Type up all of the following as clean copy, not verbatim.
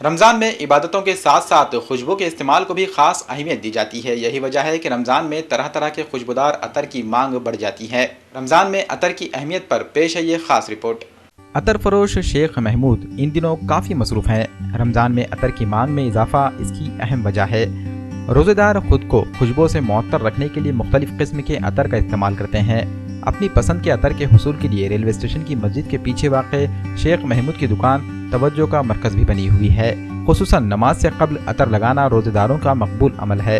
रमज़ान में इबादतों के साथ साथ खुशबू के इस्तेमाल को भी ख़ास अहमियत दी जाती है। यही वजह है कि रमज़ान में तरह तरह के खुशबूदार अतर की मांग बढ़ जाती है। रमज़ान में अतर की अहमियत पर पेश है ये ख़ास रिपोर्ट। अतर फरोश शेख महमूद इन दिनों काफ़ी मसरूफ़ हैं। रमज़ान में अतर की मांग में इजाफा इसकी अहम वजह है। रोज़ेदार खुद को खुशबू से मुअत्तर रखने के लिए मुख्तलिफ़ किस्म के अतर का इस्तेमाल करते हैं। अपनी पसंद के अतर के हुसूल के लिए रेलवे स्टेशन की मस्जिद के पीछे वाक़े शेख महमूद की दुकान तवज्जो का मरकज़ भी बनी हुई है। खुसूसन नमाज से कब्ल अतर लगाना रोज़ेदारों का मकबूल अमल है।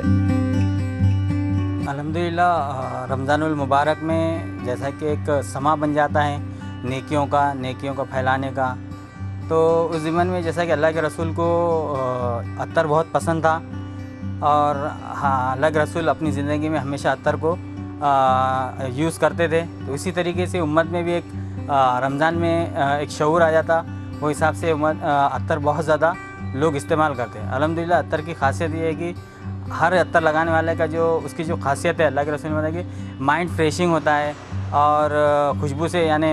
अल्हम्दुलिल्लाह रमज़ानुल मुबारक में जैसा कि एक समा बन जाता है नेकियों का फैलाने का, तो उस ज़िमन में जैसा कि अल्लाह के रसूल को अतर बहुत पसंद था और हाँ, अल्लाह के रसूल अपनी ज़िंदगी में हमेशा अतर को यूज़ करते थे। तो इसी तरीके से उम्मत में भी एक रमज़ान में एक शऊर आ जाता, वो हिसाब से अतर बहुत ज़्यादा लोग इस्तेमाल करते हैं। अल्हम्दुलिल्लाह अतर की खासियत ये है कि हर अतर लगाने वाले का जो उसकी जो खासियत है, अल्लाह के रसूल ने बताया कि माइंड फ्रेशिंग होता है और खुशबू से यानी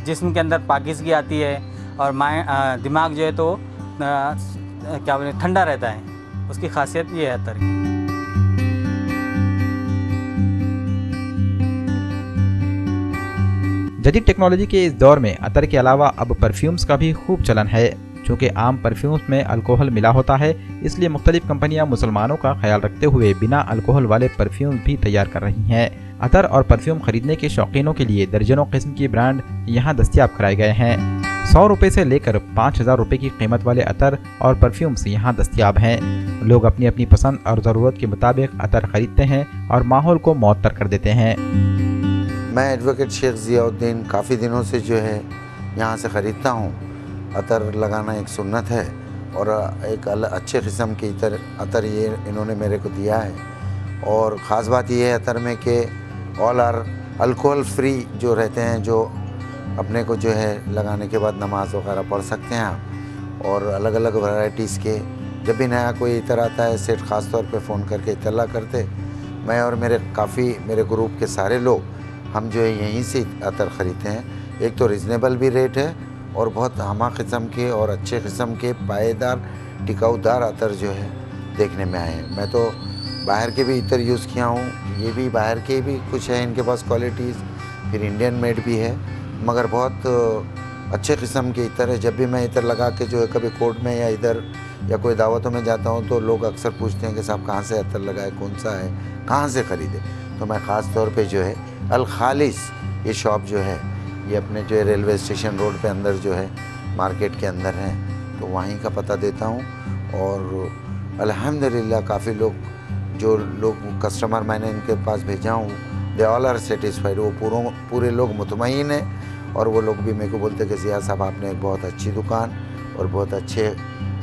जिस्म के अंदर पाकीज़गी आती है और दिमाग जो है तो क्या बोले ठंडा रहता है। उसकी खासियत ये है अतर की। जदीद टेक्नोलॉजी के इस दौर में अतर के अलावा अब परफ्यूम्स का भी खूब चलन है। चूँकि आम परफ्यूम्स में अल्कोहल मिला होता है, इसलिए मुख्तलिफ कंपनियां मुसलमानों का ख्याल रखते हुए बिना अल्कोहल वाले परफ्यूम भी तैयार कर रही हैं। अतर और परफ्यूम खरीदने के शौकीनों के लिए दर्जनों किस्म की ब्रांड यहाँ दस्तियाब कराए गए हैं। 100 रुपये से लेकर 5000 रुपये की कीमत वाले अतर और परफ्यूम्स यहाँ दस्तियाब हैं। लोग अपनी अपनी पसंद और ज़रूरत के मुताबिक अतर खरीदते हैं और माहौल को मुअत्तर कर देते हैं। मैं एडवोकेट शेख ज़ियाउद्दीन काफ़ी दिनों से जो है यहाँ से ख़रीदता हूँ। अतर लगाना एक सुन्नत है और एक अच्छे किस्म की अतर ये इन्होंने मेरे को दिया है। और ख़ास बात ये है अतर में कि ऑल आर अल्कोहल फ्री जो रहते हैं, जो अपने को जो है लगाने के बाद नमाज वगैरह पढ़ सकते हैं आप। और अलग अलग वैरायटीज़ के जब भी नया कोई इतर आता है सेट ख़ास तौर पे फ़ोन करके इतला करते। मैं और मेरे ग्रुप के सारे लोग हम जो है यहीं से अतर ख़रीदते हैं। एक तो रिजनेबल भी रेट है और बहुत हमा किस्म के और अच्छे किस्म के पायेदार टिकाऊदार अतर जो है देखने में आए हैं। मैं तो बाहर के भी इतर यूज़ किया हूँ, ये भी बाहर के भी कुछ है इनके पास क्वालिटीज़, फिर इंडियन मेड भी है, मगर बहुत अच्छे किस्म के इतर है। जब भी मैं इतर लगा के जो है कभी कोर्ट में या इधर या कोई दावतों में जाता हूँ तो लोग अक्सर पूछते हैं कि साहब कहाँ से अतर लगाए, कौन सा है, कहाँ से ख़रीदे। तो मैं ख़ास तौर पे जो है अल खालिस ये शॉप जो है ये अपने जो है रेलवे स्टेशन रोड पे अंदर जो है मार्केट के अंदर है, तो वहीं का पता देता हूँ। और अल्हम्दुलिल्लाह काफ़ी जो लोग कस्टमर मैंने इनके पास भेजा हूँ, दे ऑल आर सेटिस्फाइड। वो पूरे लोग मुतमईन हैं और वो लोग भी मेरे को बोलते कि ज़िया साहब आपने एक बहुत अच्छी दुकान और बहुत अच्छे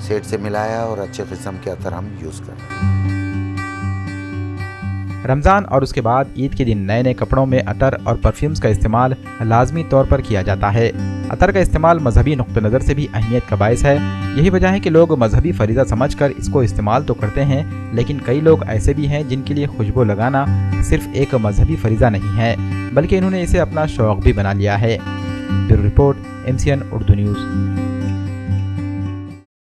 सेट से मिलाया और अच्छे किस्म के अतर हम यूज़ करें। रमज़ान और उसके बाद ईद के दिन नए नए कपड़ों में अतर और परफ्यूम्स का इस्तेमाल लाजमी तौर पर किया जाता है। अतर का इस्तेमाल मजहबी नुक्ते नज़र से भी अहमियत का बायस है। यही वजह है कि लोग मजहबी फरीज़ा समझकर इसको इस्तेमाल तो करते हैं, लेकिन कई लोग ऐसे भी हैं जिनके लिए खुशबू लगाना सिर्फ एक मजहबी फरीज़ा नहीं है, बल्कि इन्होंने इसे अपना शौक़ भी बना लिया है। Bureau report, MCN Urdu news.